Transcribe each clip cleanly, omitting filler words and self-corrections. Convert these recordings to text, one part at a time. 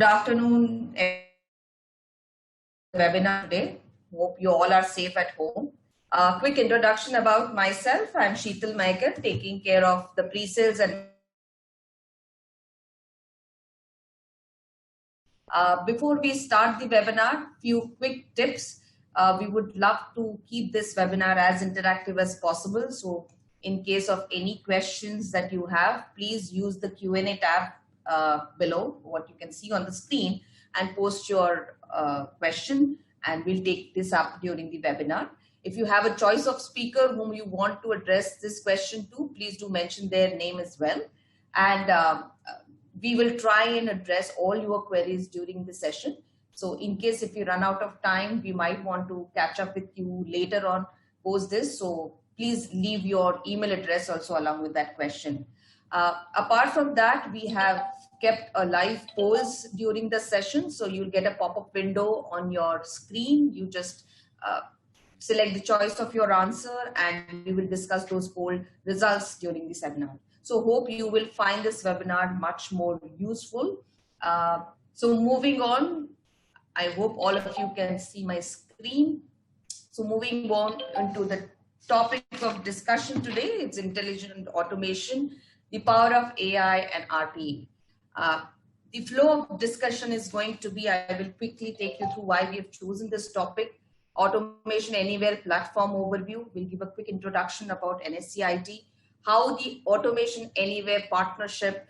afternoon, webinar today. Hope you all are safe at home. Quick introduction about myself. I'm Sheetal Maikar, taking care of the pre-sales and before we start the webinar, few quick tips. We would love to keep this webinar as interactive as possible. So in case of any questions that you have, please use the Q&A tab below what you can see on the screen and post your question, and we'll take this up during the webinar. If you have a choice of speaker whom you want to address this question to, please do mention their name as well. And we will try and address all your queries during the session. So in case if you run out of time, we might want to catch up with you later on post this. So please leave your email address also along with that question. Apart from that, we have kept a live polls during the session. So you'll get a pop-up window on your screen. You just select the choice of your answer and we will discuss those poll results during the seminar. So hope you will find this webinar much more useful. So moving on, I hope all of you can see my screen. So moving on into the topic of discussion today, it's intelligent automation, the power of AI and RPA. The flow of discussion is going to be, I will quickly take you through why we have chosen this topic. Automation Anywhere platform overview. We'll give a quick introduction about NSE IT. How the Automation Anywhere partnership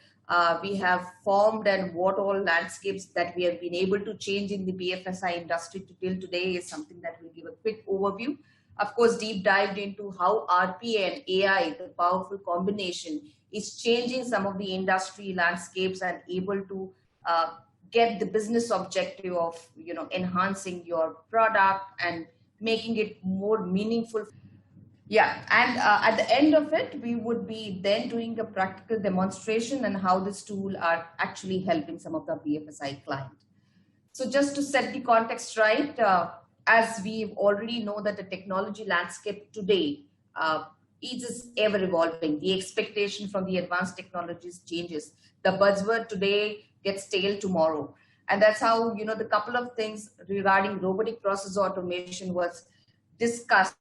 we have formed and what all landscapes that we have been able to change in the BFSI industry till today is something that we'll give a quick overview. Of course, deep dived into how RPA and AI, the powerful combination, is changing some of the industry landscapes and able to get the business objective of enhancing your product and making it more meaningful. Yeah, and at the end of it, we would be then doing a practical demonstration and how this tool are actually helping some of the BFSI clients. So just to set the context right, as we already know that the technology landscape today is ever evolving. The expectation from the advanced technologies changes. The buzzword today gets stale tomorrow. And that's how, the couple of things regarding robotic process automation was discussed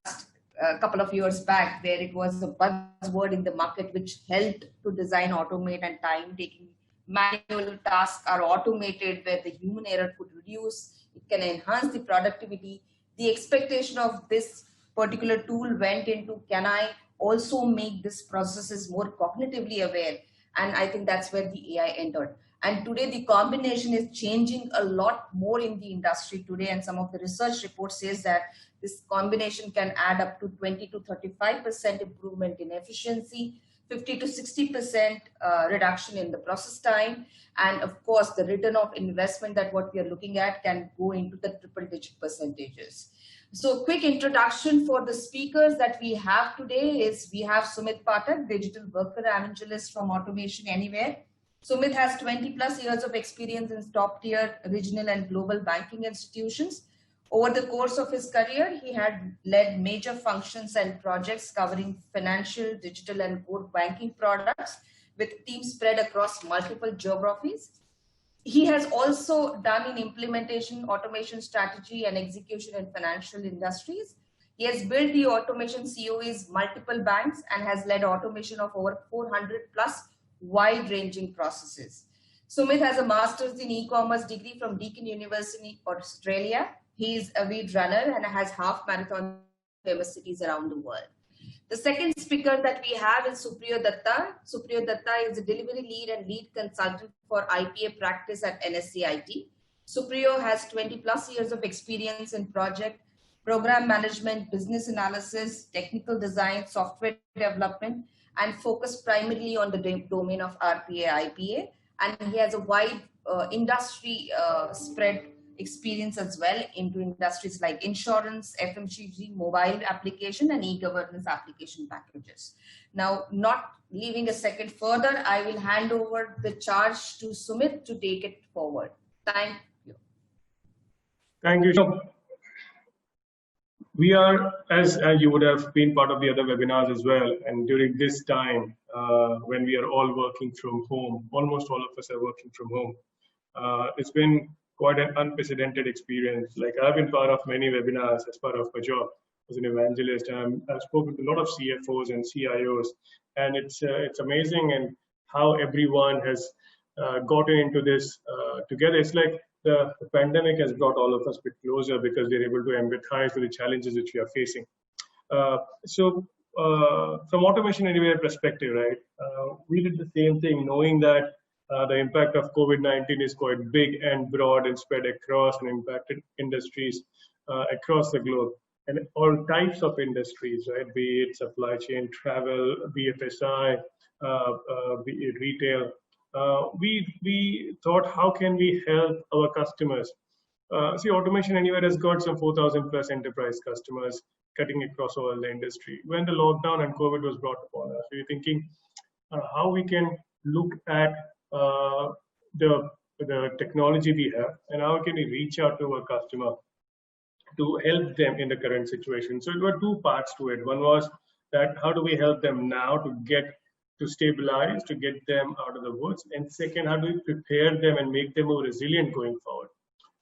a couple of years back, where it was a buzzword in the market which helped to design, automate, and time-taking manual tasks are automated, where the human error could reduce. It can enhance the productivity. The expectation of this particular tool went into, can I also make these processes more cognitively aware? And I think that's where the AI entered. And today the combination is changing a lot more in the industry today. And some of the research reports says that this combination can add up to 20 to 35% improvement in efficiency, 50 to 60% reduction in the process time. And of course, the return of investment that what we are looking at can go into the triple-digit percentages. So quick introduction for the speakers that we have today is we have Sumit Pathak, digital worker evangelist from Automation Anywhere. Sumit has 20 plus years of experience in top tier regional and global banking institutions. Over the course of his career, he had led major functions and projects covering financial, digital, and core banking products with teams spread across multiple geographies. He has also done in implementation, automation strategy, and execution in financial industries. He has built the automation COEs multiple banks and has led automation of over 400 plus wide-ranging processes. Sumit has a master's in e-commerce degree from Deakin University, Australia. He is a avid runner and has half marathon famous cities around the world. The second speaker that we have is Supriyo Datta. Supriyo Datta is a delivery lead and lead consultant for IPA practice at NSE IT. Supriyo has 20 plus years of experience in project, program management, business analysis, technical design, software development, and focus primarily on the domain of RPA, IPA. And he has a wide industry spread experience as well into industries like insurance, FMCG, mobile application, and e-governance application packages. Now, not leaving a second further, I will hand over the charge to Sumit to take it forward. Thank you. Thank you. We are, as you would have been part of the other webinars as well, and during this time when we are all working from home, almost all of us are working from home, It's been quite an unprecedented experience. Like I've been part of many webinars as part of my job as an evangelist, and I've spoken to a lot of CFOs and CIOs, and it's amazing and how everyone has gotten into this together. It's like the pandemic has brought all of us a bit closer because they're able to empathize with the challenges which we are facing. From Automation Anywhere perspective, right, we did the same thing, knowing that the impact of COVID-19 is quite big and broad and spread across and impacted industries across the globe and all types of industries, right, be it supply chain, travel, BFSI, be it retail. We thought, how can we help our customers? See, Automation Anywhere has got some 4,000 plus enterprise customers cutting across all the industry. When the lockdown and COVID was brought upon us, we were thinking how we can look at the technology we have and how can we reach out to our customer to help them in the current situation. So there were two parts to it. One was that how do we help them now to get to stabilize, to get them out of the woods, and second, how do we prepare them and make them more resilient going forward,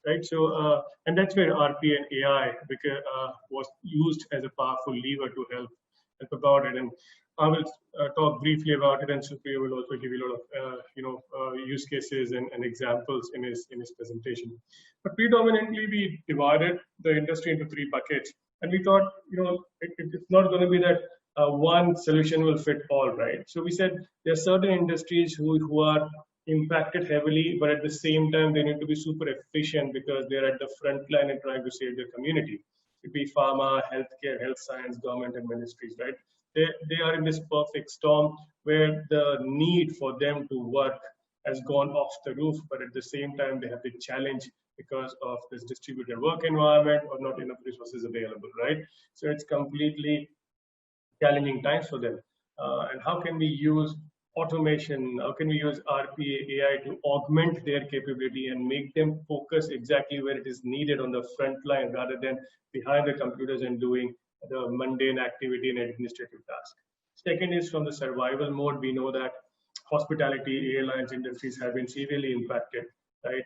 right? So and that's where RPA and AI was used as a powerful lever to help about it. And I will talk briefly about it, and Supriya will also give you a lot of use cases and examples in his presentation. But predominantly, we divided the industry into three buckets, and we thought, it's not going to be that one solution will fit all, right? So we said there are certain industries who are impacted heavily, but at the same time they need to be super efficient because they're at the front line and trying to save their community. It be pharma, healthcare, health science, government, and ministries, right? They are in this perfect storm where the need for them to work has gone off the roof, but at the same time they have the challenge because of this distributed work environment or not enough resources available, right? So it's completely challenging times for them. And how can we use automation? How can we use RPA, AI to augment their capability and make them focus exactly where it is needed on the front line rather than behind the computers and doing the mundane activity and administrative task? Second is from the survival mode. We know that hospitality, airlines, industries have been severely impacted, right?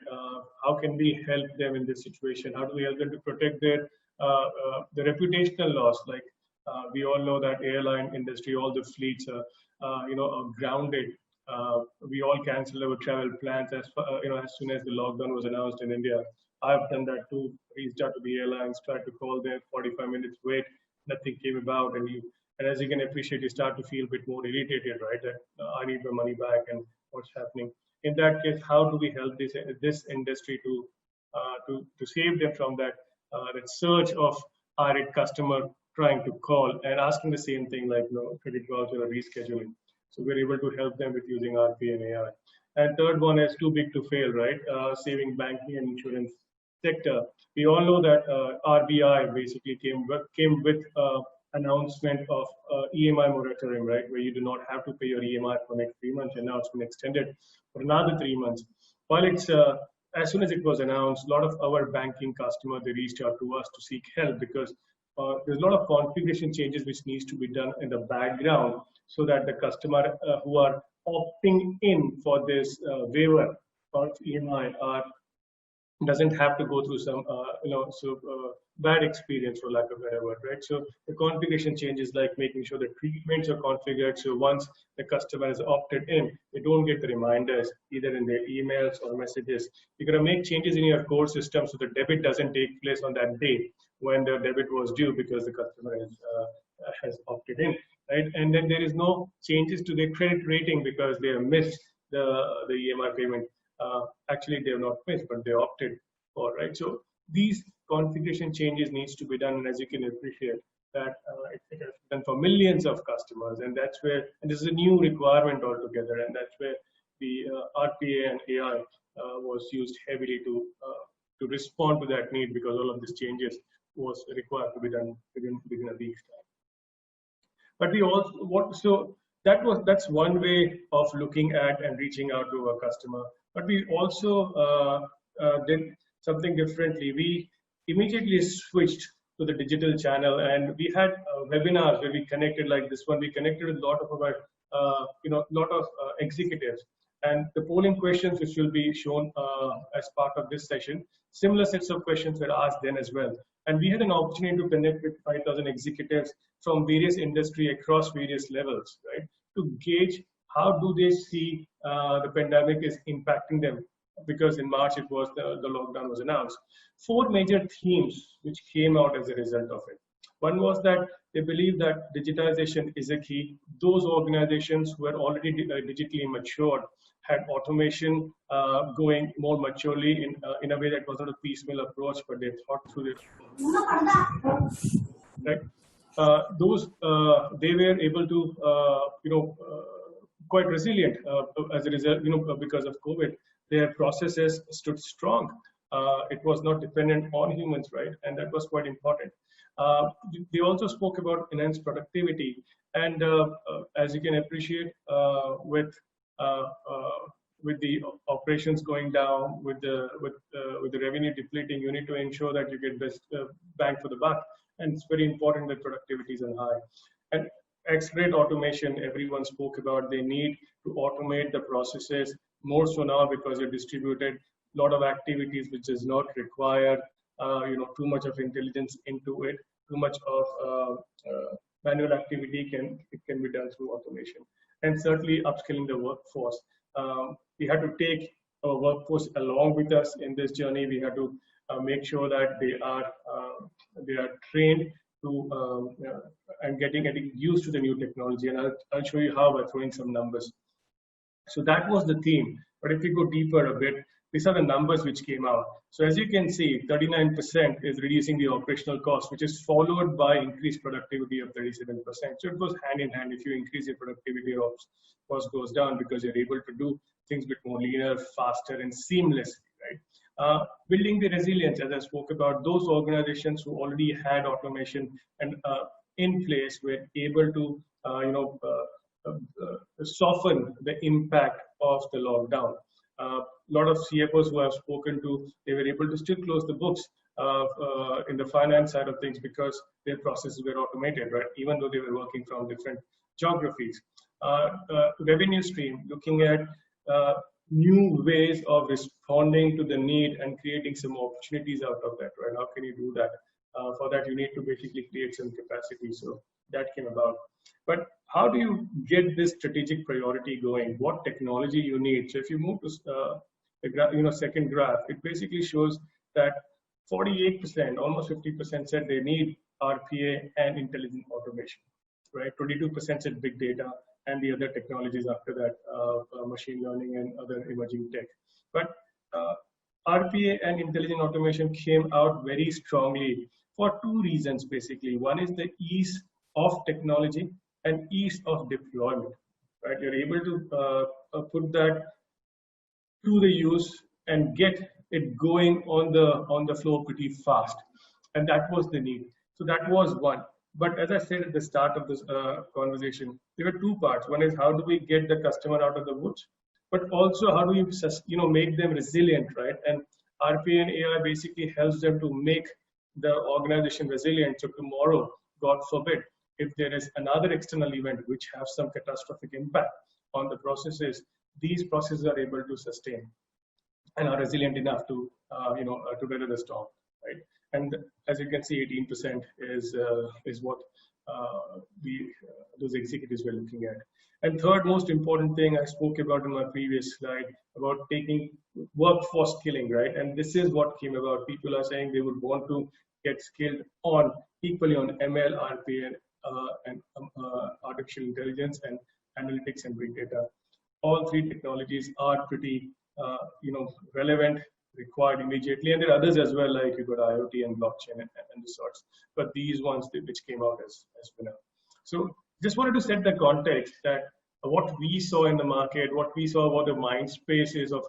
How can we help them in this situation? How do we help them to protect their the reputational loss? Like we all know that airline industry, all the fleets are grounded. We all canceled our travel plans as soon as the lockdown was announced in India. I've done that too. Reached out to the airlines, tried to call them, 45 minutes wait, nothing came about, and as you can appreciate, you start to feel a bit more irritated, right? That I need my money back, and what's happening? In that case, how do we help this industry to save them from that surge of irate customer trying to call and asking the same thing like credit voucher or rescheduling? So we're able to help them with using RPA and AI. And third one is too big to fail, right? Saving banking and insurance sector. We all know that RBI basically came with announcement of EMI moratorium, right? Where you do not have to pay your EMI for next 3 months, and now it's been extended for another 3 months. While it's as soon as it was announced, a lot of our banking customers, they reached out to us to seek help because there's a lot of configuration changes which needs to be done in the background so that the customer who are opting in for this waiver of EMI doesn't have to go through some bad experience, for lack of a better word, right? So the configuration changes like making sure the treatments are configured so once the customer is opted in, they don't get the reminders either in their emails or messages. You're going to make changes in your core system so the debit doesn't take place on that day when the debit was due because the customer has opted in, right? And then there is no changes to their credit rating because they have missed the EMI payment. Actually, they have not missed, but they opted for, right? So these configuration changes needs to be done, and as you can appreciate that it has been done for millions of customers, and that's where, and this is a new requirement altogether, and that's where the RPA and AI was used heavily to respond to that need because all of these changes was required to be done within a week's time. But we also that's one way of looking at and reaching out to our customer. But we also did something differently. We immediately switched to the digital channel, and we had webinars where we connected like this one. We connected with a lot of our, lot of executives, And the polling questions, which will be shown as part of this session, similar sets of questions were asked then as well. And we had an opportunity to connect with 5,000 executives from various industry across various levels, right, to gauge how do they see the pandemic is impacting them, because in March it was the lockdown was announced. Four major themes which came out as a result of it. One was that they believe that digitization is a key. Those organizations who were already digitally matured had automation going more maturely in a way that was not a piecemeal approach, but they thought through it. Right? They were able to, quite resilient as a result, because of COVID. Their processes stood strong. It was not dependent on humans, right? And that was quite important. They also spoke about enhanced productivity, and as you can appreciate, with the operations going down, with the revenue depleting, you need to ensure that you get best bang for the buck, and it's very important that productivity is on high. And accelerate automation, everyone spoke about. They need to automate the processes more so now because they're distributed. A lot of activities which does not require too much of intelligence into it, too much of manual activity can be done through automation. And certainly upskilling the workforce. We had to take our workforce along with us in this journey. We had to make sure that they are trained to and getting used to the new technology. And I'll show you how by throwing some numbers. So that was the theme. But if we go deeper a bit, these are the numbers which came out. So as you can see, 39% is reducing the operational cost, which is followed by increased productivity of 37%. So it goes hand in hand. If you increase your productivity, your cost goes down because you're able to do things a bit more leaner, faster, and seamlessly, right? Building the resilience, as I spoke about, those organizations who already had automation and in place were able to, soften the impact of the lockdown. A lot of CFOs who I've spoken to, they were able to still close the books in the finance side of things because their processes were automated, right? Even though they were working from different geographies. Revenue stream, looking at new ways of responding to the need and creating some opportunities out of that, right? How can you do that? For that, you need to basically create some capacity. So that came about. But how do you get this strategic priority going? What technology you need? So if you move to the second graph, it basically shows that 48%, almost 50% said they need RPA and intelligent automation, right? 22% said big data, and the other technologies after that, machine learning and other emerging tech. But RPA and intelligent automation came out very strongly for two reasons, basically. One is the ease of technology and ease of deployment, right? You're able to put that to the use and get it going on the floor pretty fast, and that was the need. So that was one. But as I said at the start of this conversation, there were two parts. One is how do we get the customer out of the woods, but also how do you make them resilient, right? And RPA and AI basically helps them to make the organization resilient. So tomorrow, God forbid, if there is another external event which has some catastrophic impact on the processes, these processes are able to sustain and are resilient enough to weather the storm, right? And as you can see, 18% is what those executives were looking at. And third most important thing I spoke about in my previous slide about taking workforce skilling, right? And this is what came about. People are saying they would want to get skilled equally on ML, RPA, and artificial intelligence and analytics and big data. All three technologies are pretty, relevant, required immediately, and there are others as well, like you've got IoT and blockchain and the sorts. But these ones which came out as winner. So just wanted to set the context that what we saw in the market, what we saw, what the mind space is of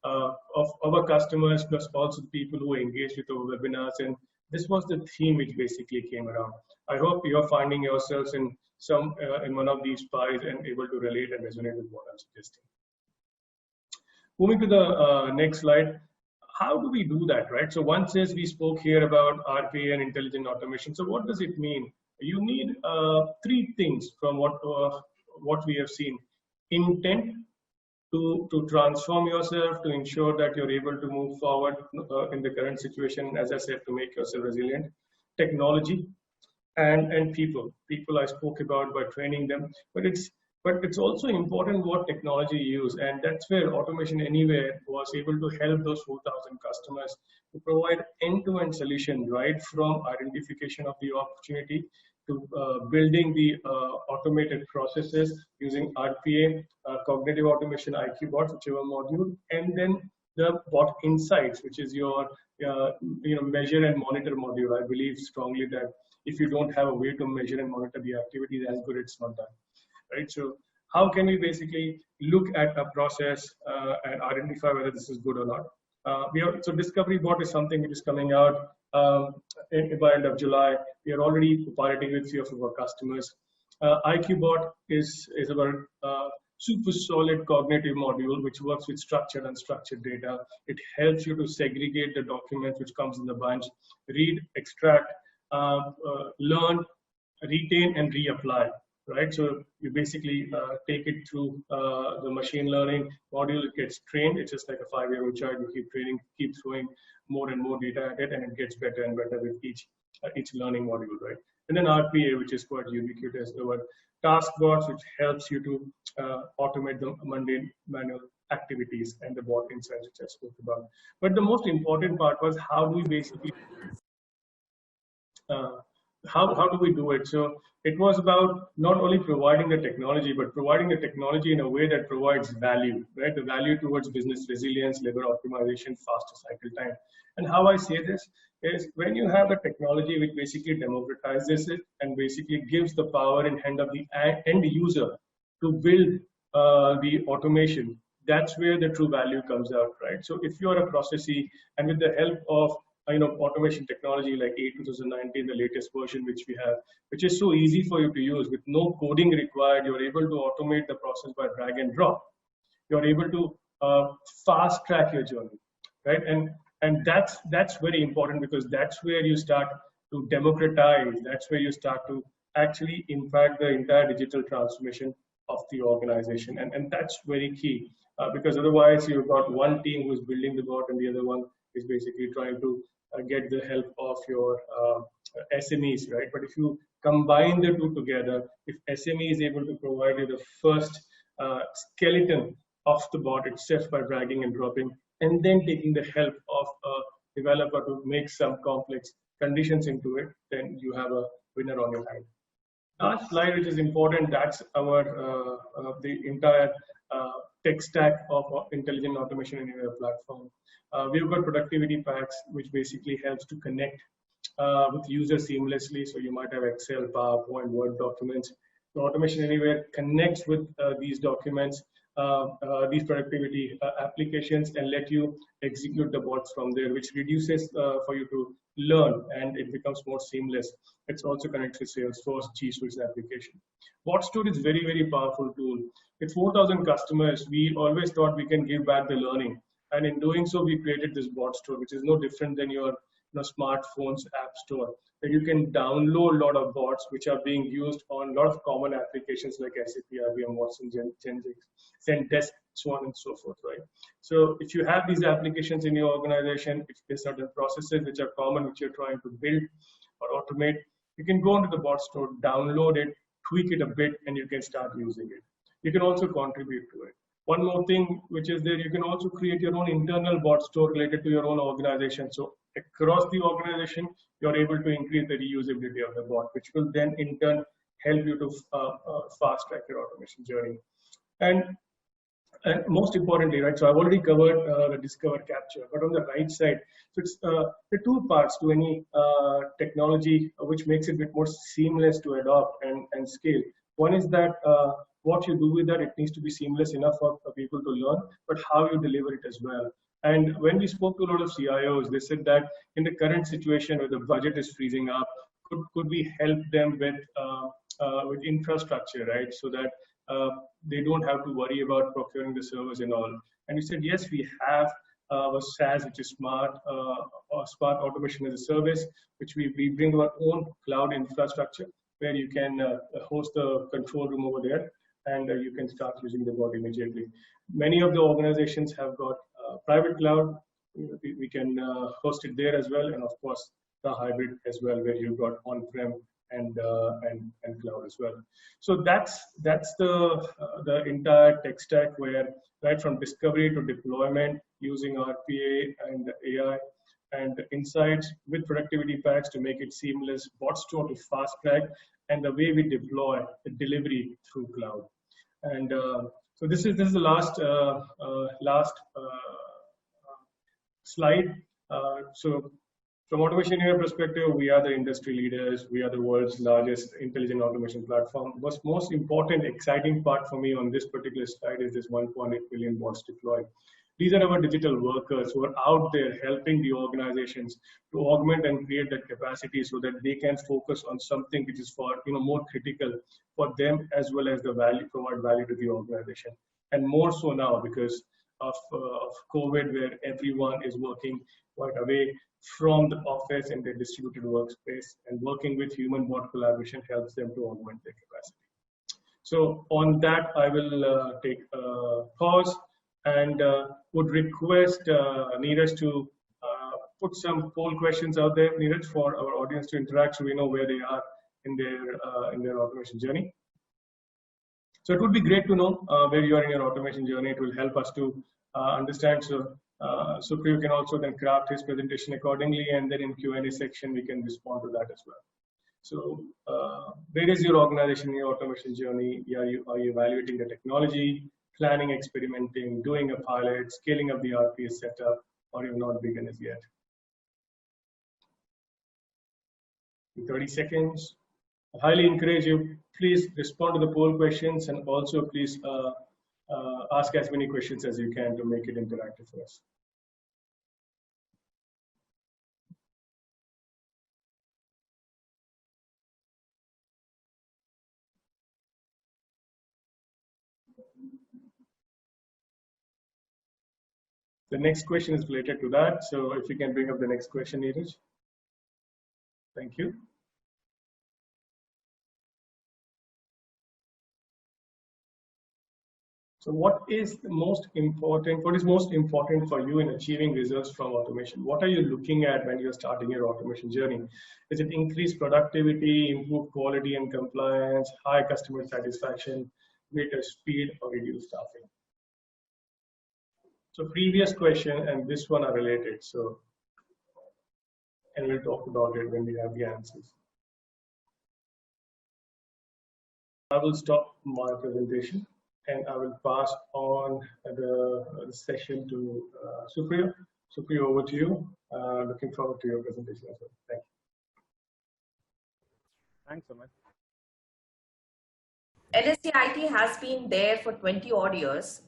our customers, plus also people who engaged with our webinars, and this was the theme which basically came around. I hope you're finding yourselves in one of these pies and able to relate and resonate with what I'm suggesting. Moving to the next slide. How do we do that, right? So one says we spoke here about RPA and intelligent automation. So what does it mean? You need three things from what we have seen: intent to transform yourself, to ensure that you're able to move forward in the current situation, as I said, to make yourself resilient. Technology and people I spoke about by training them, but it's also important what technology you use, and that's where Automation Anywhere was able to help those 4,000 customers to provide end-to-end solution, right from identification of the opportunity to building the automated processes using RPA, cognitive automation, IQ bots, whichever module, and then the bot insights, which is your measure and monitor module. I believe strongly that if you don't have a way to measure and monitor the activities as good, it's not done, right? So how can we basically look at a process and identify whether this is good or not? So Discovery Bot is something which is coming out by end of July. We are already piloting with few of our customers. IQ Bot is our super solid cognitive module which works with structured and unstructured data. It helps you to segregate the documents which comes in the bunch, read, extract, learn, retain, and reapply. Right, so you basically take it through the machine learning module. It gets trained. It's just like a 5-year-old child. You keep training, keep throwing more and more data at it, and it gets better and better with each learning module, right? And then RPA, which is quite ubiquitous, our task bots, which helps you to automate the mundane manual activities, and the bot insights, which I spoke about. But the most important part was how do we basically how do we do it? So it was about not only providing the technology, but providing the technology in a way that provides value, right? The value towards business resilience, labor optimization, faster cycle time. And how I say this is when you have a technology which basically democratizes it and basically gives the power in hand of the end user to build the automation, that's where the true value comes out, right? So if you're a processee, and with the help of automation technology like 8 2019, the latest version which we have, which is so easy for you to use with no coding required, you're able to automate the process by drag and drop. You're able to fast track your journey, right? And that's very important, because that's where you start to democratize. That's where you start to actually impact the entire digital transformation of the organization, and that's very key, because otherwise you've got one team who's building the bot and the other one is basically trying to get the help of your SMEs, right? But if you combine the two together, if SME is able to provide you the first skeleton of the bot itself by dragging and dropping, and then taking the help of a developer to make some complex conditions into it, then you have a winner on your hand. Last slide, which is important, that's our the entire tech stack of Intelligent Automation Anywhere platform. We've got productivity packs, which basically helps to connect with users seamlessly. So you might have Excel, PowerPoint, Word documents. So Automation Anywhere connects with these documents, these productivity applications, and let you execute the bots from there, which reduces for you to learn, and it becomes more seamless. It's also connected with Salesforce, G Suite application. BotStore is very, very powerful tool. With 4,000 customers, we always thought we can give back the learning. And in doing so, we created this BotStore, which is no different than your smartphone's app store, where you can download a lot of bots which are being used on a lot of common applications like SAP, IBM, Watson, Genix, Zendesk, so on and so forth, right? So if you have these applications in your organization, if there's certain processes which are common, which you're trying to build or automate, you can go into the BotStore, download it, tweak it a bit, and you can start using it. You can also contribute to it. One more thing which is there, you can also create your own internal BotStore related to your own organization. So across the organization, you're able to increase the reusability of the bot, which will then in turn help you to fast track your automation journey. And most importantly, right, so I've already covered the discover capture, but on the right side, so it's the two parts to any technology which makes it a bit more seamless to adopt and scale. One is that what you do with that, it needs to be seamless enough for people to learn, but how you deliver it as well. And when we spoke to a lot of CIOs, they said that in the current situation where the budget is freezing up, could we help them with infrastructure, right? So that they don't have to worry about procuring the servers and all. And we said, yes, we have a SaaS, which is smart automation as a service, which we bring our own cloud infrastructure where you can host the control room over there. and you can start using the bot immediately. Many of the organizations have got private cloud. We can host it there as well, and of course the hybrid as well, where you've got on-prem and cloud as well. So that's the entire tech stack, where right from discovery to deployment using RPA and AI and insights with productivity packs to make it seamless, bot store to fast track, and the way we deploy the delivery through cloud. And so this is the last slide. So from Automation Anywhere perspective, we are the industry leaders. We are the world's largest intelligent automation platform. What's most important, exciting part for me on this particular slide is this 1.8 million bots deployed. These are our digital workers who are out there helping the organizations to augment and create that capacity so that they can focus on something which is for more critical for them, as well as the value, provide value to the organization. And more so now because of COVID, where everyone is working quite away from the office and their distributed workspace, and working with human bot collaboration helps them to augment their capacity. So on that, I will take a pause and would request Neeraj to put some poll questions out there, Neeraj, for our audience to interact so we know where they are in their automation journey. So it would be great to know where you are in your automation journey. It will help us to understand. So Supriyo can also then craft his presentation accordingly, and then in Q&A section we can respond to that as well. So where is your organization in your automation journey? Are you evaluating the technology, planning, experimenting, doing a pilot, scaling up the RPA setup, or you've not begun as yet? In 30 seconds. I highly encourage you, please respond to the poll questions, and also please ask as many questions as you can to make it interactive for us. The next question is related to that. So if you can bring up the next question, Neeraj. Thank you. So what is most important for you in achieving results from automation? What are you looking at when you're starting your automation journey? Is it increased productivity, improved quality and compliance, high customer satisfaction, greater speed, or reduced staffing? So previous question and this one are related. So, and we'll talk about it when we have the answers. I will stop my presentation and I will pass on the session to Supriyo. Supriyo, over to you. Looking forward to your presentation as well. Thank you. Thanks so much. NSE IT has been there for 20 odd years.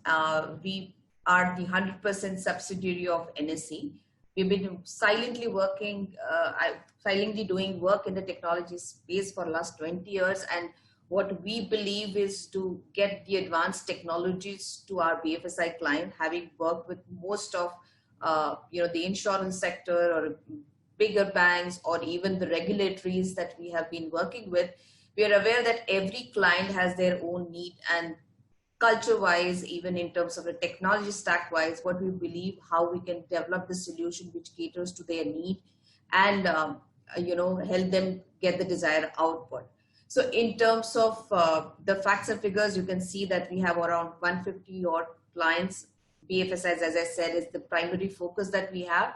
We are the 100% subsidiary of NSE. We've been silently working, silently doing work in the technology space for the last 20 years. And what we believe is to get the advanced technologies to our BFSI client, having worked with most of the insurance sector or bigger banks or even the regulatories that we have been working with. We are aware that every client has their own need, and culture-wise, even in terms of the technology stack-wise, what we believe, how we can develop the solution which caters to their need and help them get the desired output. So in terms of the facts and figures, you can see that we have around 150 odd clients. BFSI, as I said, is the primary focus that we have.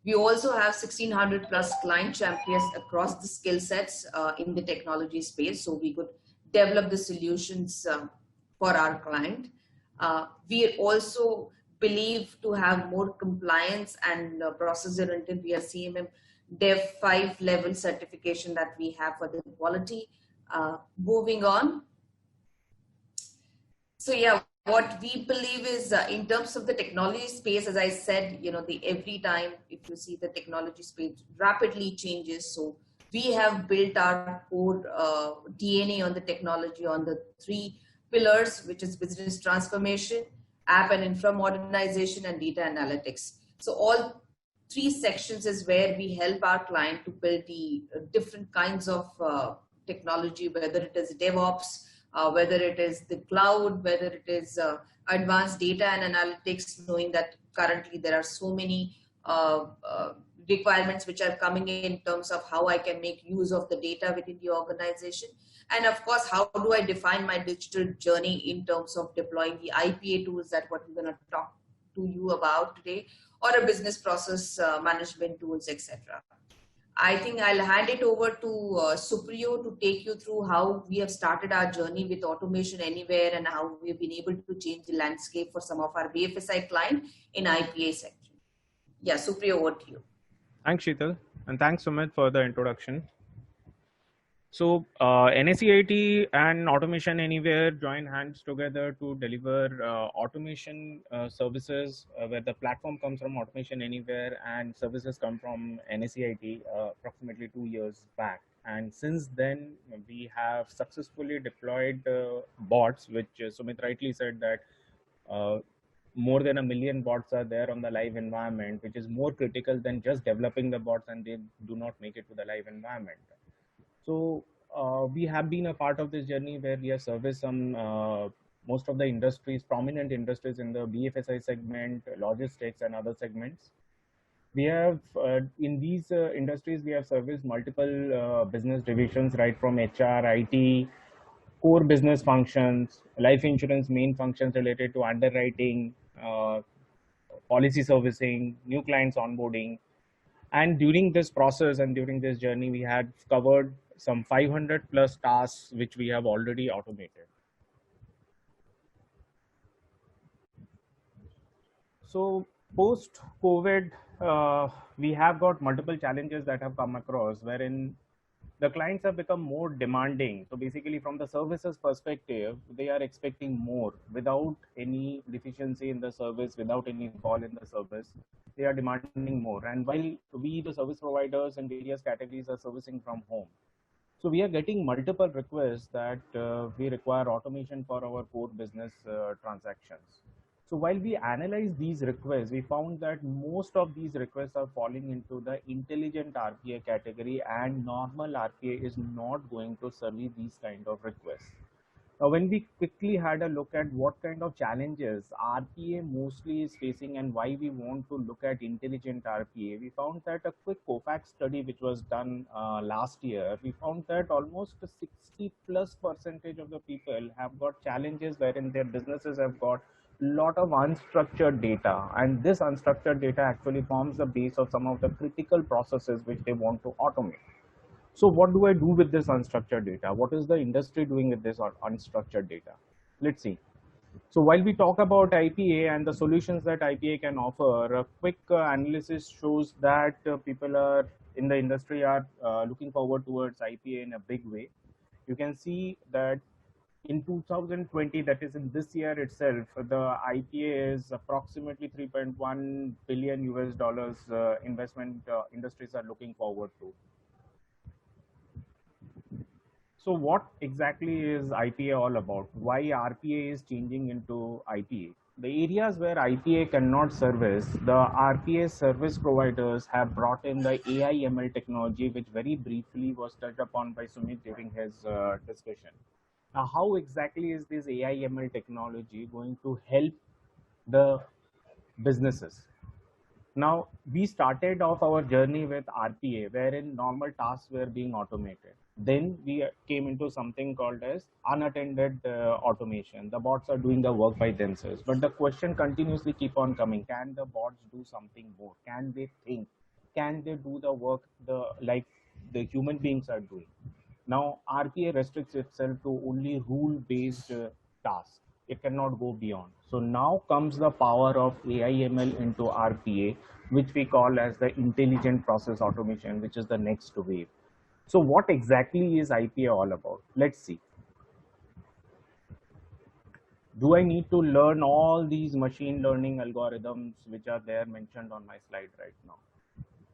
We also have 1,600 plus client champions across the skill sets in the technology space, so we could develop the solutions for our client. We also believe to have more compliance and process-oriented via CMM Dev 5 level certification that we have for the quality. Moving on. So yeah, what we believe is in terms of the technology space, as I said, every time if you see the technology space rapidly changes. So we have built our core DNA on the technology on the 3 pillars, which is business transformation, app and infra modernization, and data analytics. So all 3 sections is where we help our client to build the different kinds of technology, whether it is DevOps, whether it is the cloud, whether it is advanced data and analytics, knowing that currently there are so many requirements which are coming in terms of how I can make use of the data within the organization. And of course, how do I define my digital journey in terms of deploying the IPA tools that what we're going to talk to you about today, or a business process management tools, etc. I think I'll hand it over to Supriyo to take you through how we have started our journey with Automation Anywhere and how we've been able to change the landscape for some of our BFSI clients in IPA section. Yeah, Supriyo, over to you. Thanks, Sheetal, and thanks, Sumit, for the introduction. So NSEIT and Automation Anywhere join hands together to deliver automation services where the platform comes from Automation Anywhere and services come from NSEIT approximately 2 years back. And since then, we have successfully deployed bots, which Sumit rightly said that more than 1 million bots are there on the live environment, which is more critical than just developing the bots and they do not make it to the live environment. So we have been a part of this journey where we have serviced some most of the industries, prominent industries in the BFSI segment, logistics and other segments. We have in these industries, we have serviced multiple business divisions, right from HR, IT, core business functions, life insurance main functions related to underwriting, policy servicing, new clients onboarding. And during this process and during this journey, we had covered some 500 plus tasks, which we have already automated. So post COVID, we have got multiple challenges that have come across wherein the clients have become more demanding. So basically from the services perspective, they are expecting more without any deficiency in the service, without any fall in the service. They are demanding more. And while we, the service providers in various categories, are servicing from home. So we are getting multiple requests that we require automation for our core business transactions. So while we analyze these requests, we found that most of these requests are falling into the intelligent RPA category, and normal RPA is not going to serve these kind of requests. Now, when we quickly had a look at what kind of challenges RPA mostly is facing and why we want to look at intelligent RPA, we found that a quick Kofax study which was done last year, we found that almost 60+% of the people have got challenges wherein their businesses have got lot of unstructured data, and this unstructured data actually forms the base of some of the critical processes which they want to automate. So what do I do with this unstructured data? What is the industry doing with this unstructured data? Let's see. So while we talk about IPA and the solutions that IPA can offer, a quick analysis shows that people are in the industry are looking forward towards IPA in a big way. You can see that in 2020, that is in this year itself, the IPA is approximately 3.1 billion US dollars investment industries are looking forward to. So what exactly is IPA all about? Why RPA is changing into IPA? The areas where IPA cannot service, the RPA service providers have brought in the AI ML technology, which very briefly was touched upon by Sumit during his discussion. Now, how exactly is this AI ML technology going to help the businesses? Now, we started off our journey with RPA, wherein normal tasks were being automated. Then we came into something called as unattended automation. The bots are doing the work by themselves. But the question continuously keep on coming. Can the bots do something more? Can they think? Can they do the work like the human beings are doing? Now, RPA restricts itself to only rule-based tasks. It cannot go beyond. So now comes the power of AI/ML into RPA, which we call as the intelligent process automation, which is the next wave. So what exactly is IPA all about? Let's see. Do I need to learn all these machine learning algorithms which are there mentioned on my slide right now?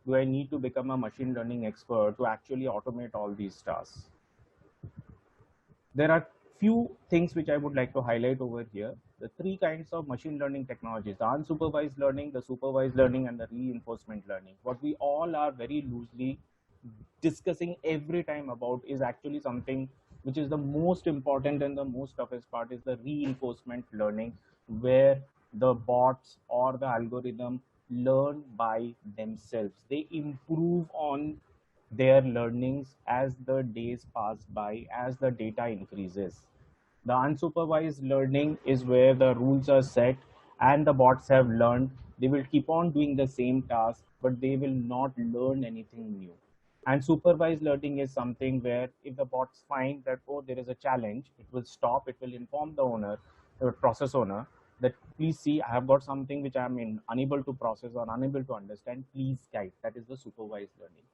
Do I need to become a machine learning expert to actually automate all these tasks? There are few things which I would like to highlight over here. The three kinds of machine learning technologies: the unsupervised learning, the supervised learning, and the reinforcement learning. What we all are very loosely discussing every time about is actually something which is the most important and the most toughest part, is the reinforcement learning, where the bots or the algorithm learn by themselves. They improve on their learnings as the days pass by, as the data increases. The unsupervised learning is where the rules are set and the bots have learned. They will keep on doing the same task, but they will not learn anything new. And supervised learning is something where if the bots find that, oh, there is a challenge, it will stop, it will inform the owner, the process owner, that please see, I have got something which unable to process or unable to understand, please guide. That is the supervised learning.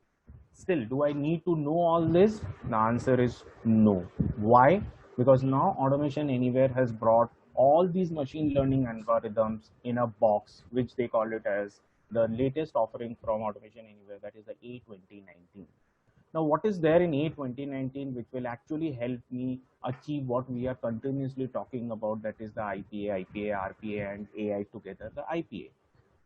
Still, do I need to know all this? The answer is no. Why? Because now Automation Anywhere has brought all these machine learning algorithms in a box, which they call it as the latest offering from Automation Anywhere, that is the A 2019. Now, what is there in A 2019 which will actually help me achieve what we are continuously talking about, that is the IPA, RPA, and AI together, the IPA.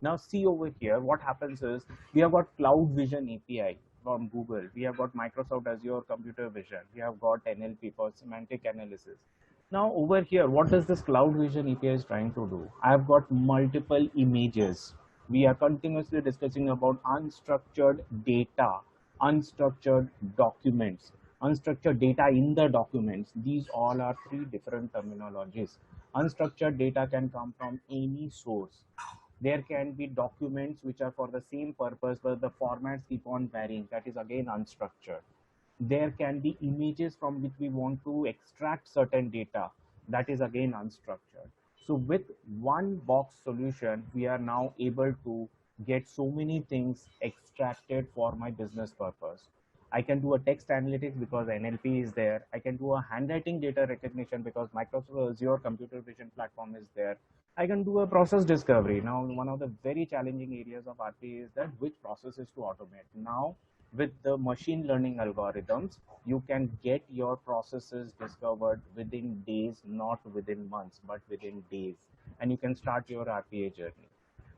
Now see over here, what happens is we have got Cloud Vision API from Google. We have got Microsoft Azure Computer Vision. We have got NLP for semantic analysis. Now over here, what does this Cloud Vision API is trying to do? I have got multiple images. We are continuously discussing about unstructured data, unstructured documents, unstructured data in the documents. These all are three different terminologies. Unstructured data can come from any source. There can be documents which are for the same purpose, but the formats keep on varying. That is again unstructured. There can be images from which we want to extract certain data. That is again unstructured. So with one box solution, we are now able to get so many things extracted for my business purpose. I can do a text analytics because NLP is there. I can do a handwriting data recognition because Microsoft Azure Computer Vision platform is there. I can do a process discovery. Now, one of the very challenging areas of RPA is that which processes to automate. Now, with the machine learning algorithms, you can get your processes discovered within days, not within months, but within days. And you can start your RPA journey.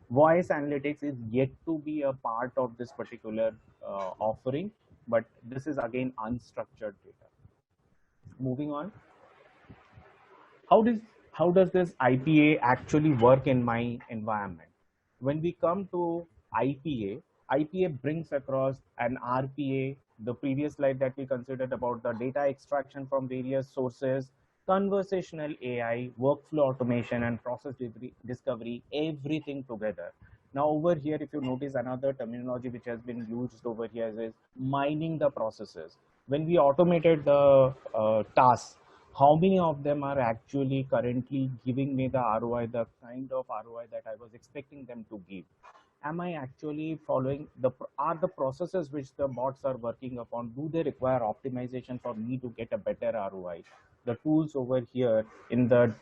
Voice analytics is yet to be a part of this particular offering, but this is again unstructured data. Moving on, how does this IPA actually work in my environment? When we come to IPA brings across an RPA, the previous slide that we considered about the data extraction from various sources, conversational AI, workflow automation, and process discovery, everything together. Now over here, if you notice, another terminology which has been used over here is mining the processes. When we automated the tasks, how many of them are actually currently giving me the ROI, the kind of ROI that I was expecting them to give? Am I actually following are the processes which the bots are working upon, do they require optimization for me to get a better ROI? The tools over here in the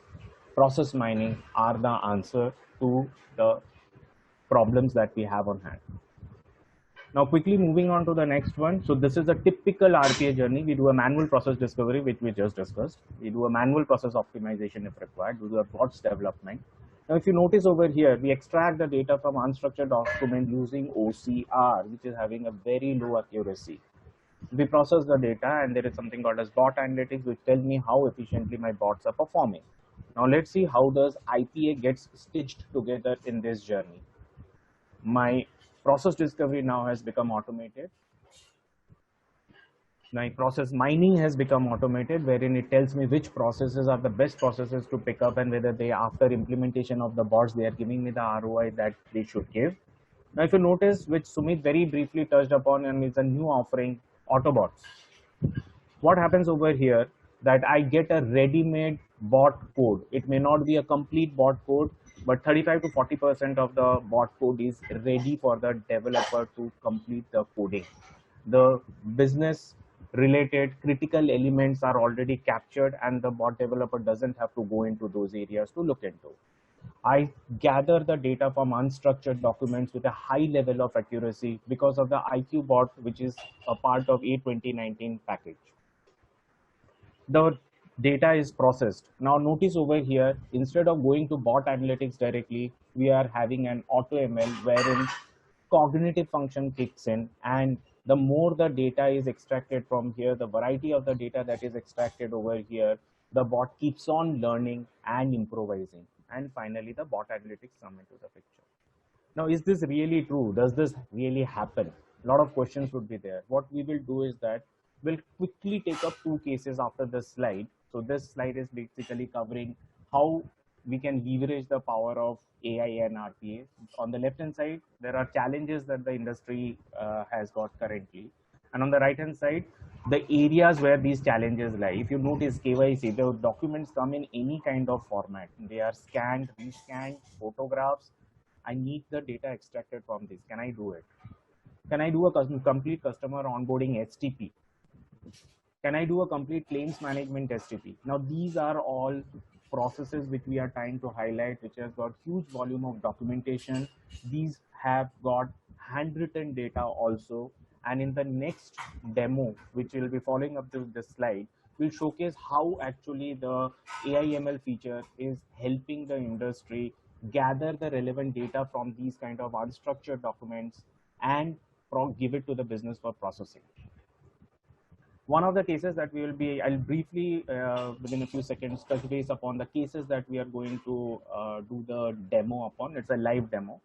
process mining are the answer to the problems that we have on hand. Now, quickly moving on to the next one. So this is a typical RPA journey. We do a manual process discovery, which we just discussed. We do a manual process optimization if required. We do a bots development. Now, if you notice over here, we extract the data from unstructured document using OCR, which is having a very low accuracy. We process the data, and there is something called as bot analytics, which tells me how efficiently my bots are performing. Now, let's see how does IPA gets stitched together in this journey. My process discovery now has become automated. My process mining has become automated, wherein it tells me which processes are the best processes to pick up and whether they, after implementation of the bots, they are giving me the ROI that they should give. Now, if you notice, which Sumit very briefly touched upon, and it's a new offering, Autobots. What happens over here, that I get a ready-made bot code. It may not be a complete bot code, but 35 to 40% of the bot code is ready for the developer to complete the coding. The business related critical elements are already captured, and the bot developer doesn't have to go into those areas to look into. I gather the data from unstructured documents with a high level of accuracy because of the IQ bot, which is a part of A 2019 package. The data is processed. Now notice over here, instead of going to bot analytics directly, we are having an AutoML wherein cognitive function kicks in and The more the data is extracted from here, the variety of the data that is extracted over here, the bot keeps on learning and improvising. And finally, the bot analytics come into the picture. Now, is this really true? Does this really happen? A lot of questions would be there. What we will do is that we'll quickly take up two cases after this slide. So this slide is basically covering how we can leverage the power of AI and RPA. On the left hand side, there are challenges that the industry has got currently. And on the right hand side, the areas where these challenges lie. If you notice KYC, the documents come in any kind of format. They are scanned, rescanned, photographs. I need the data extracted from this. Can I do it? Can I do a complete customer onboarding STP? Can I do a complete claims management STP? Now, these are all processes which we are trying to highlight, which has got huge volume of documentation. These have got handwritten data also. And in the next demo, which will be following up to this slide, will showcase how actually the AI/ML feature is helping the industry gather the relevant data from these kind of unstructured documents and give it to the business for processing. One of the cases that we will be, I'll briefly within a few seconds touch base upon the cases that we are going to do the demo upon. It's a live demo.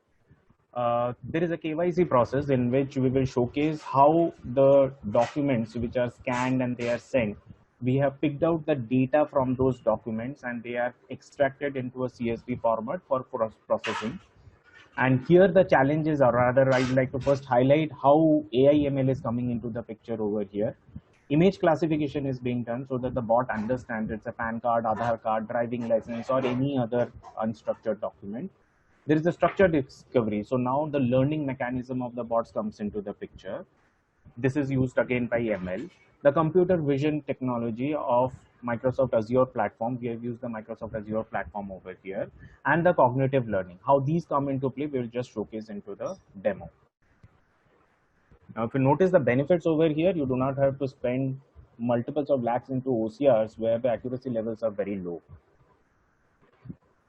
There is a KYC process in which we will showcase how the documents which are scanned and they are sent, we have picked out the data from those documents and they are extracted into a CSV format for processing. And here the challenges are, rather I'd like to first highlight how AI/ML is coming into the picture over here. Image classification is being done so that the bot understands it's a PAN card, Aadhaar card, driving license, or any other unstructured document. There is a structured discovery. So now the learning mechanism of the bots comes into the picture. This is used again by ML. The computer vision technology of Microsoft Azure platform, we have used the Microsoft Azure platform over here, and the cognitive learning. How these come into play, we will just showcase into the demo. Now, if you notice the benefits over here, you do not have to spend multiples of lakhs into OCRs where the accuracy levels are very low.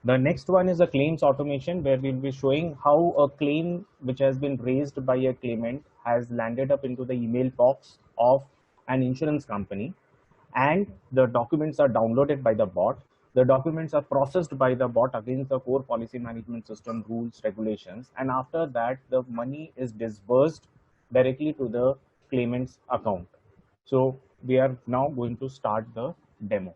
The next one is a claims automation, where we'll be showing how a claim which has been raised by a claimant has landed up into the email box of an insurance company, and the documents are downloaded by the bot. The documents are processed by the bot against the core policy management system rules, regulations, and after that, the money is disbursed directly to the claimant's account. So we are now going to start the demo.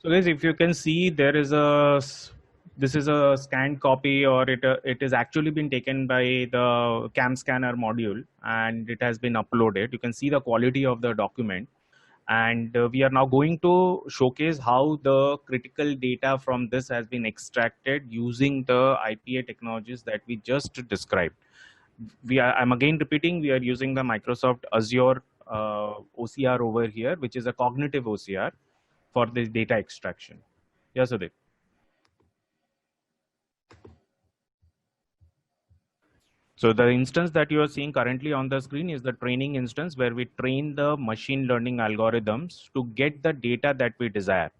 So guys, if you can see, there is this is a scanned copy, or it is actually been taken by the cam scanner module and it has been uploaded. You can see the quality of the document, and we are now going to showcase how the critical data from this has been extracted using the IPA technologies that we just described. I'm again repeating, we are using the Microsoft Azure OCR over here, which is a cognitive OCR for this data extraction. Yes, Udit. So the instance that you are seeing currently on the screen is the training instance, where we train the machine learning algorithms to get the data that we desire.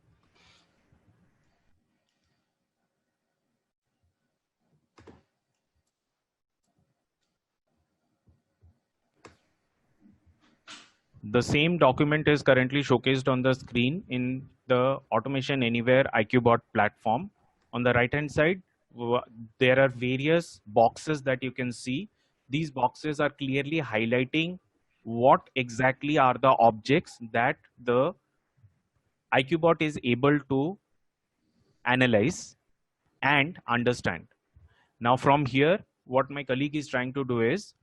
The same document is currently showcased on the screen in the Automation Anywhere IQBot platform. On the right hand side, there are various boxes that you can see. These boxes are clearly highlighting what exactly are the objects that the IQBot is able to analyze and understand. Now from here, what my colleague is trying to do is,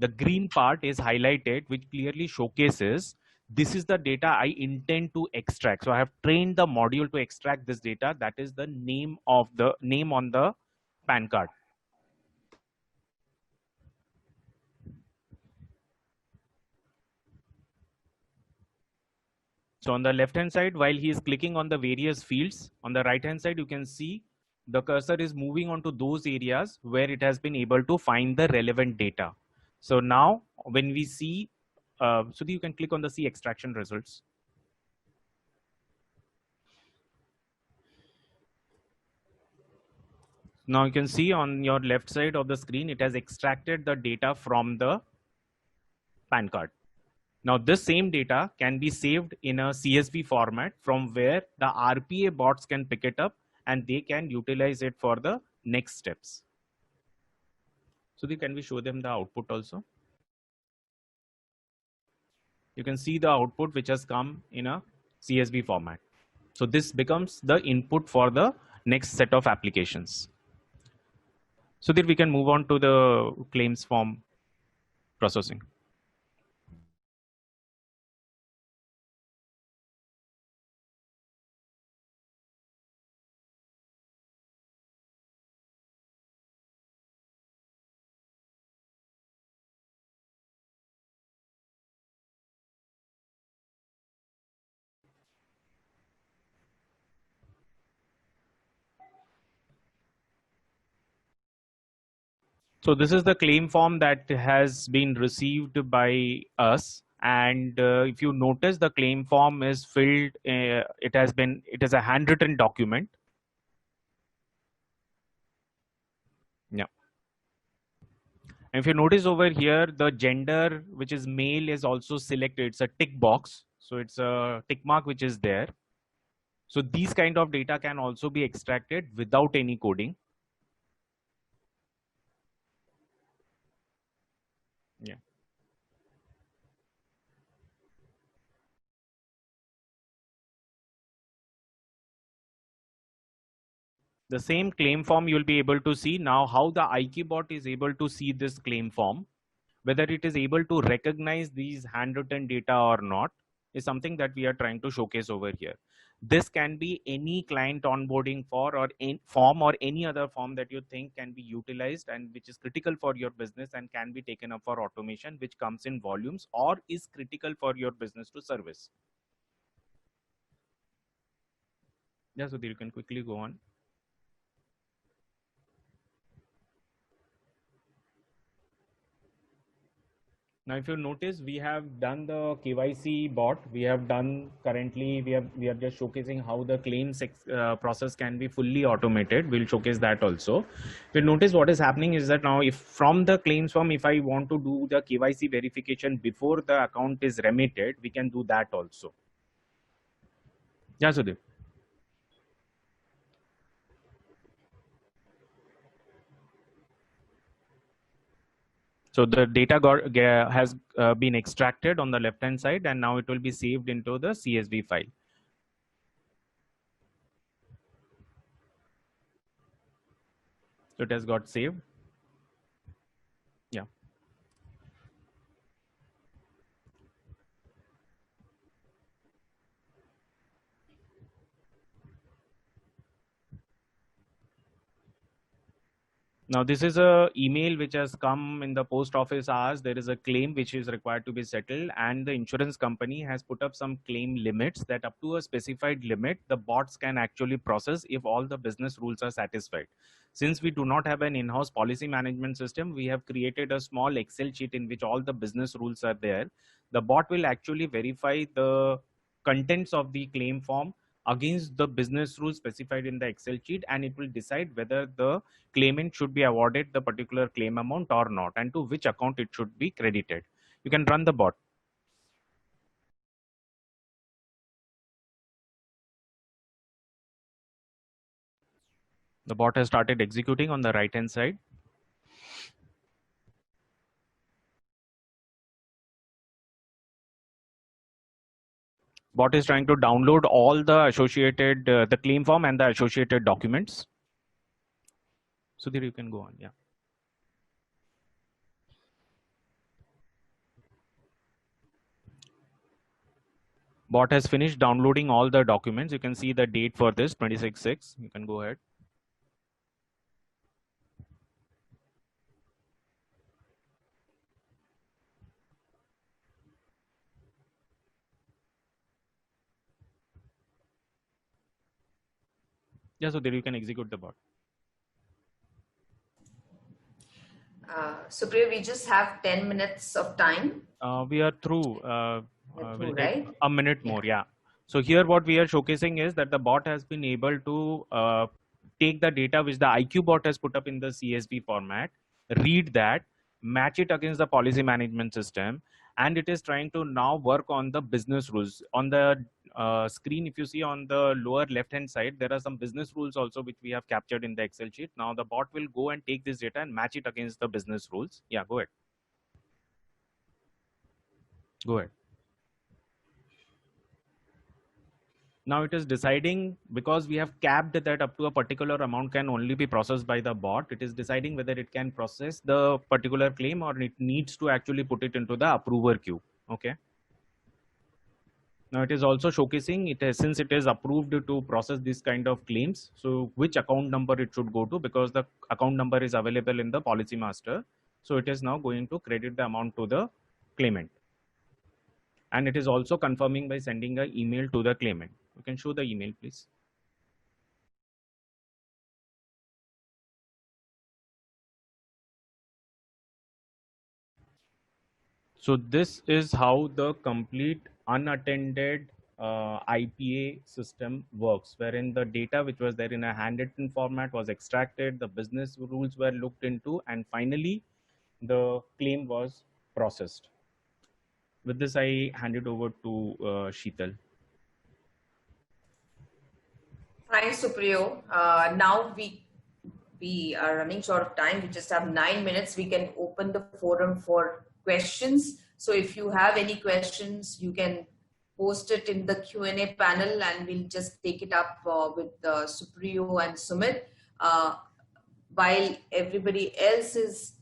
the green part is highlighted, which clearly showcases this is the data I intend to extract. So I have trained the module to extract this data. That is the name on the PAN card. So on the left hand side, while he is clicking on the various fields, on the right hand side, you can see the cursor is moving on to those areas where it has been able to find the relevant data. So now when we see, so you can click on the see extraction results. Now you can see on your left side of the screen, it has extracted the data from the PAN card. Now this same data can be saved in a CSV format from where the RPA bots can pick it up and they can utilize it for the next steps. So can we show them the output also? You can see the output which has come in a CSV format. So this becomes the input for the next set of applications. So that we can move on to the claims form processing. So this is the claim form that has been received by us. And if you notice, the claim form is filled, it is a handwritten document. Yeah. And if you notice over here, the gender, which is male, is also selected. It's a tick box. So it's a tick mark which is there. So these kind of data can also be extracted without any coding. Yeah. The same claim form you'll be able to see now how the IKBot is able to see this claim form, whether it is able to recognize these handwritten data or not is something that we are trying to showcase over here. This can be any client onboarding or any form or any other form that you think can be utilized and which is critical for your business and can be taken up for automation, which comes in volumes or is critical for your business to service. Yeah, so you can quickly go on. Now, if you notice, we have done the KYC bot. We have done currently, we are just showcasing how the claims process can be fully automated. We'll showcase that also. If you notice, what is happening is that now if from the claims form, if I want to do the KYC verification before the account is remitted, we can do that also. Yeah, Sudhir. So the data has been extracted on the left hand side and now it will be saved into the CSV file. So it has got saved. Yeah. Now this is a email which has come in the post office hours. There is a claim which is required to be settled and the insurance company has put up some claim limits that up to a specified limit, the bots can actually process if all the business rules are satisfied. Since we do not have an in-house policy management system, we have created a small Excel sheet in which all the business rules are there. The bot will actually verify the contents of the claim form against the business rules specified in the Excel sheet and it will decide whether the claimant should be awarded the particular claim amount or not and to which account it should be credited. You can run the bot. The bot has started executing on the right hand side. Bot is trying to download all the associated, the claim form and the associated documents. So there you can go on, yeah. Bot has finished downloading all the documents. You can see the date for this, 26/6. You can go ahead. Yeah, so there you can execute the bot. Supriya, we just have 10 minutes of time. We are through. We're We'll through, take right? a minute more. Yeah. So here, what we are showcasing is that the bot has been able to take the data which the IQ bot has put up in the CSV format, read that, match it against the policy management system, and it is trying to now work on the business rules. On the screen, if you see on the lower left-hand side, there are some business rules also which we have captured in the Excel sheet. Now the bot will go and take this data and match it against the business rules. Yeah, go ahead. Go ahead. Now it is deciding, because we have capped that up to a particular amount can only be processed by the bot. It is deciding whether it can process the particular claim or it needs to actually put it into the approver queue. Okay. Now it is also showcasing it has, since it is approved to process this kind of claims, so which account number it should go to, because the account number is available in the policy master. So it is now going to credit the amount to the claimant. And it is also confirming by sending an email to the claimant. You can show the email, please. So this is how the complete unattended IPA system works, wherein the data which was there in a handwritten format was extracted, the business rules were looked into, and finally the claim was processed. With this, I hand it over to Sheetal. Thanks, Supriyo. Now we are running short of time. We just have 9 minutes. We can open the forum for questions. So if you have any questions, you can post it in the Q&A panel and we'll just take it up with Supriyo and Sumit. While everybody else is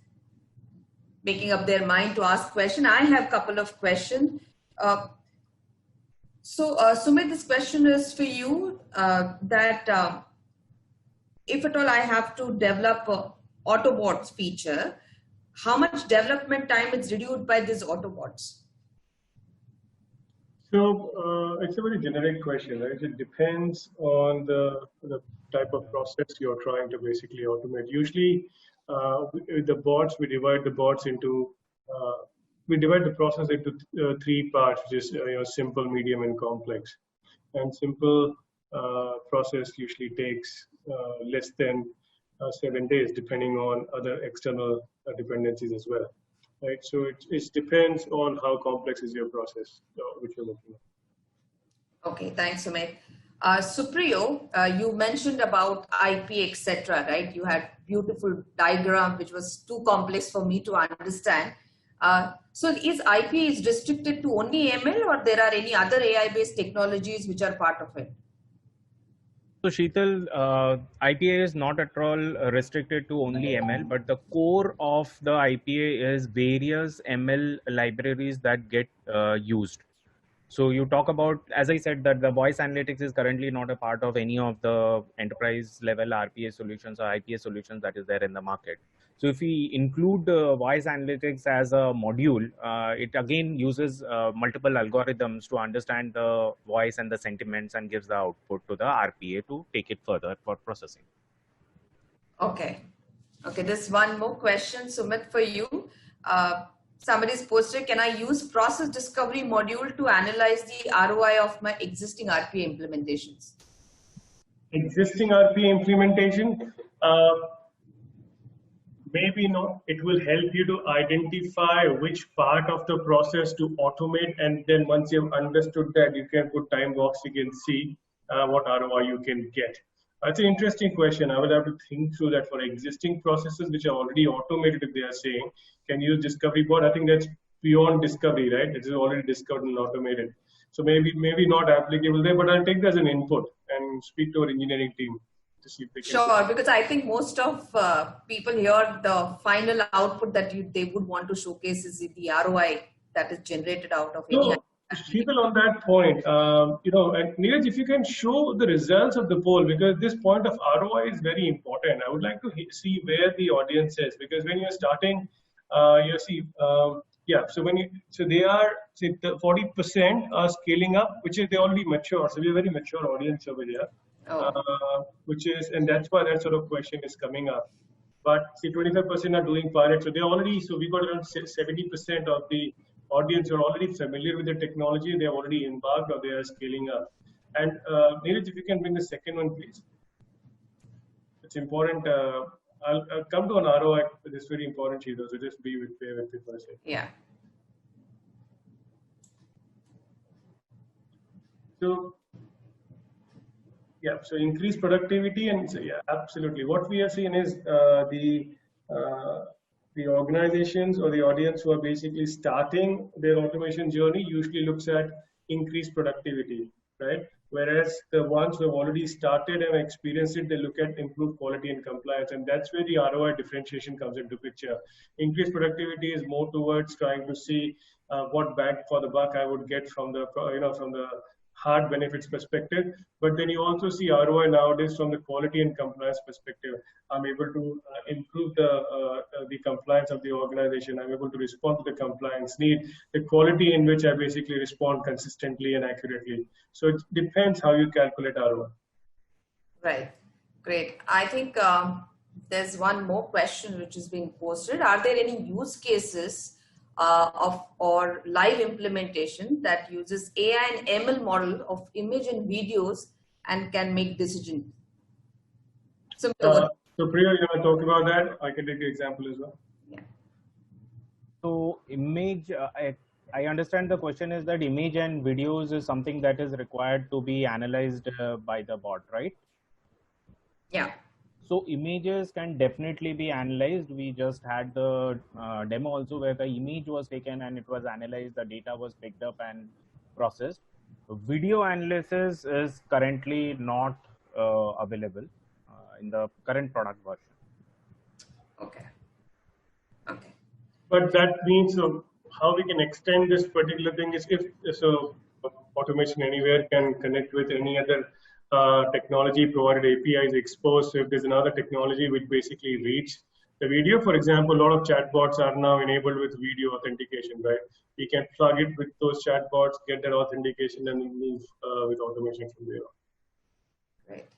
making up their mind to ask question, I have a couple of questions. Sumit, this question is for you, that if at all I have to develop a Autobots feature, how much development time is reduced by these Autobots? So it's a very generic question, right? It depends on the type of process you're trying to basically automate. Usually, the bots, we divide the bots into we divide the process into three parts, which is simple, medium, and complex. And simple process usually takes less than 7 days, depending on other external dependencies as well. Right, so it depends on how complex is your process which you're looking at. Okay, thanks, Sumit. Supriyo, you mentioned about IP, etc. Right? You had beautiful diagram which was too complex for me to understand. So is IP is restricted to only ML, or there are any other AI-based technologies which are part of it? So Sheetal, IPA is not at all restricted to only ML, but the core of the IPA is various ML libraries that get used. So you talk about, as I said, that the voice analytics is currently not a part of any of the enterprise level RPA solutions or IPA solutions that is there in the market. So if we include voice analytics as a module, it again uses multiple algorithms to understand the voice and the sentiments and gives the output to the RPA to take it further for processing. Okay. Okay, there's one more question, Sumit, for you. Somebody's posted, can I use process discovery module to analyze the ROI of my existing RPA implementations? Existing RPA implementation? Maybe not. It will help you to identify which part of the process to automate, and then once you've understood that, you can put time boxing and see what ROI you can get. That's an interesting question. I will have to think through that. For existing processes which are already automated, if they are saying, can you use discovery bot? I think that's beyond discovery, right? It is already discovered and automated. So maybe not applicable there, but I'll take that as an input and speak to our engineering team. Sure, because I think most of people here, the final output that they would want to showcase is the ROI that is generated out of any. People on that point, and Neeraj, if you can show the results of the poll, because this point of ROI is very important. I would like to see where the audience is, because when you're starting, you see, so they are, say, 40% are scaling up, which is they already mature. So we're a very mature audience over here. which is, and that's why that sort of question is coming up. But see, 25% are doing pilot, so they already, so we got around 70% of the audience are already familiar with the technology. They have already embarked or they are scaling up. And Neeraj, if you can bring the second one, please. It's important. I'll come to an ROI. It's very important, Shito, so just bear with me for a second. Yeah. So, yeah, so increased productivity, and so, yeah, absolutely. What we are seeing is the organizations or the audience who are basically starting their automation journey usually looks at increased productivity, right? Whereas the ones who have already started and experienced it, they look at improved quality and compliance, and that's where the ROI differentiation comes into picture. Increased productivity is more towards trying to see what bang for the buck I would get from the from the hard benefits perspective, but then you also see ROI nowadays from the quality and compliance perspective. I'm able to improve the compliance of the organization. I'm able to respond to the compliance need, the quality in which I basically respond consistently and accurately. So it depends how you calculate ROI. Right. Great. I think there's one more question which is being posted. Are there any use cases or live implementation that uses AI and ML model of image and videos and can make decisions? So Priya, you want to talk about that? I can take the example as well. Yeah. So image, I understand the question is that image and videos is something that is required to be analyzed by the bot, right? Yeah. So images can definitely be analyzed. We just had the demo also where the image was taken and it was analyzed, the data was picked up and processed. Video analysis is currently not available in the current product version. Okay. Okay. But that means how we can extend this particular thing is if so Automation Anywhere can connect with any other technology provided API is exposed. So if there's another technology which basically reads the video, for example, a lot of chatbots are now enabled with video authentication, right? We can plug it with those chatbots, get that authentication, and move with automation from there on. Right.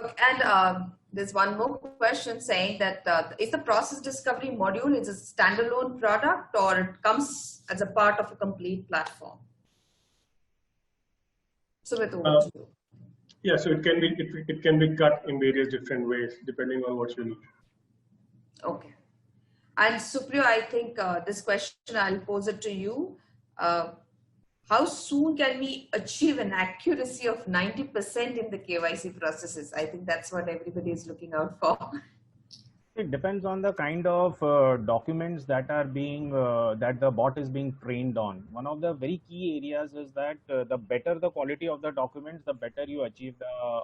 Okay. And there's one more question saying that is the process discovery module is a standalone product or it comes as a part of a complete platform? So with over to you. Yeah, so it can be cut in various different ways depending on what you need. Okay. And Supriya, I think this question I'll pose it to you. How soon can we achieve an accuracy of 90% in the KYC processes? I think that's what everybody is looking out for. It depends on the kind of documents that are being that the bot is being trained on. One of the very key areas is that the better the quality of the documents, the better you achieve the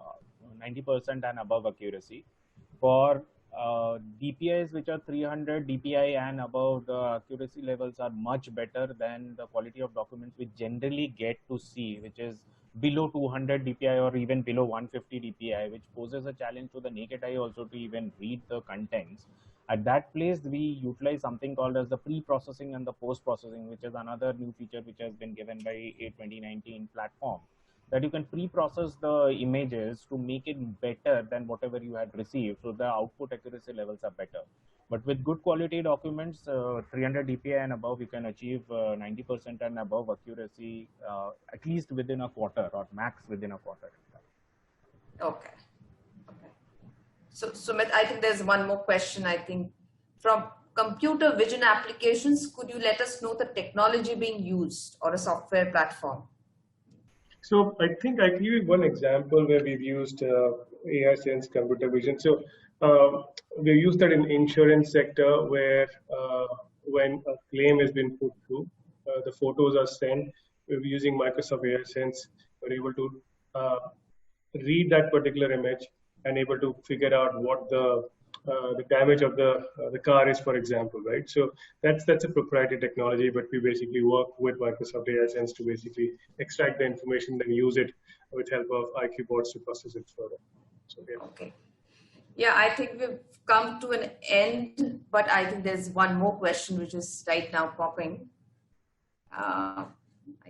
90% and above accuracy. For DPIs which are 300 DPI and above, the accuracy levels are much better than the quality of documents we generally get to see, which is below 200 DPI or even below 150 DPI, which poses a challenge to the naked eye also to even read the contents. At that place, we utilize something called as the pre-processing and the post-processing, which is another new feature which has been given by a 2019 platform, that you can pre-process the images to make it better than whatever you had received. So the output accuracy levels are better. But with good quality documents, 300 DPI and above, you can achieve 90% and above accuracy, at least within a quarter or max within a quarter. Okay. Okay. So Sumit, I think there's one more question. I think from computer vision applications, could you let us know the technology being used or a software platform? So I think I give you one example where we've used AI Sense computer vision. So we used that in insurance sector where when a claim has been put through, the photos are sent. We're using Microsoft AI Sense. We're able to read that particular image and able to figure out what the damage of the car is, for example, right? So that's a proprietary technology, but we basically work with Microsoft AI Sense to basically extract the information, then use it with help of IQ bots to process it further. So yeah. Okay. Yeah, I think we've come to an end, but I think there's one more question which is right now popping. I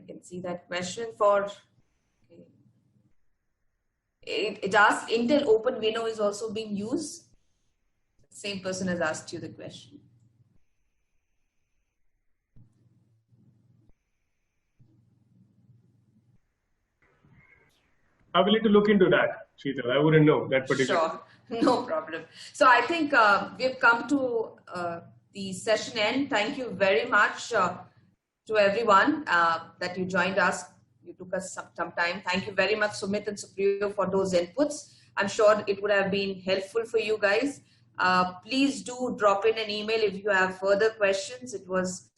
can see that question for. it asked Intel OpenVINO is also being used. Same person has asked you the question. I will need to look into that, Sheetal. I wouldn't know that particular. Sure, no problem. So I think we've come to the session end. Thank you very much to everyone that you joined us. You took us some time. Thank you very much, Sumit and Supriyo, for those inputs. I'm sure it would have been helpful for you guys. Please do drop in an email if you have further questions. It was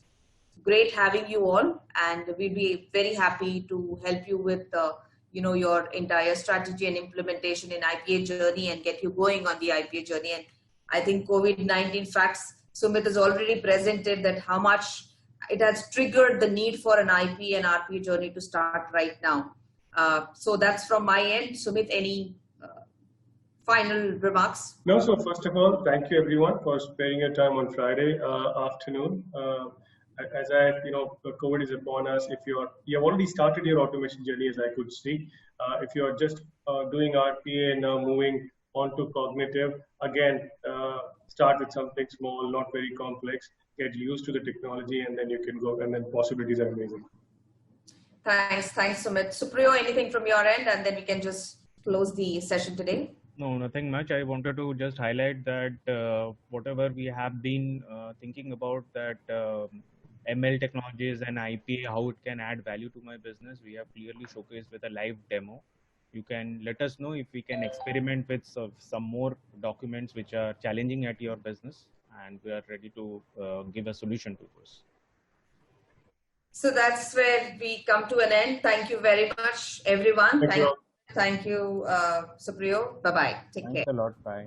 great having you all, and we'd be very happy to help you with your entire strategy and implementation in IPA journey and get you going on the IPA journey. And I think COVID-19 facts, Sumit has already presented that how much it has triggered the need for an IP and RPA journey to start right now. So that's from my end. Sumit, any final remarks? No, so first of all, thank you everyone for sparing your time on Friday afternoon. As COVID is upon us. If you have already started your automation journey, as I could see, if you are just doing RPA and now moving on to cognitive, again, start with something small, not very complex, get used to the technology, and then you can go, and then possibilities are amazing. Thanks, Sumit. Supriyo, anything from your end, and then we can just close the session today? No, nothing much. I wanted to just highlight that whatever we have been thinking about, that ML technologies and IPA, how it can add value to my business, we have clearly showcased with a live demo. You can let us know if we can experiment with some more documents which are challenging at your business, and we are ready to give a solution to this. So that's where we come to an end. Thank you very much, everyone. Thank you, Supriyo. Bye-bye. Take care. Thanks a lot. Bye.